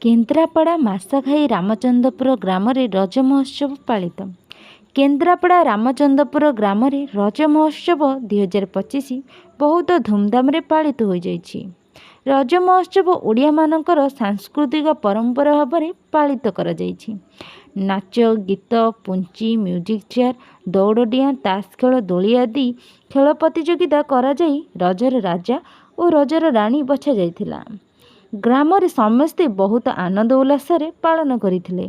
କେନ୍ଦ୍ରାପଡ଼ା ମାସଘାଇ ରାମଚନ୍ଦ୍ରପୁର ଗ୍ରାମରେ ରଜ ମହୋତ୍ସବ ପାଳିତ। କେନ୍ଦ୍ରାପଡ଼ା ରାମଚନ୍ଦ୍ରପୁର ଗ୍ରାମରେ ରଜ ମହୋତ୍ସବ 2025 ବହୁତ ଧୁମଧାମରେ ପାଳିତ ହୋଇଯାଇଛି। ରଜ ମହୋତ୍ସବ ଓଡ଼ିଆମାନଙ୍କର ସାଂସ୍କୃତିକ ପରମ୍ପରା ଭାବରେ ପାଳିତ କରାଯାଇଛି। ନାଚ ଗୀତ ପୁଞ୍ଚି ମ୍ୟୁଜିକ୍ ଚେୟାର ଦୌଡ଼ଡିଆଁ ତାସ ଖେଳ ଦୋଳି ଆଦି ଖେଳ ପ୍ରତିଯୋଗିତା କରାଯାଇ ରଜର ରାଜା ଓ ରଜର ରାଣୀ ବଛାଯାଇଥିଲା। ଗ୍ରାମରେ ସମସ୍ତେ ବହୁତ ଆନନ୍ଦ ଉଲ୍ଲାସରେ ପାଳନ କରିଥିଲେ।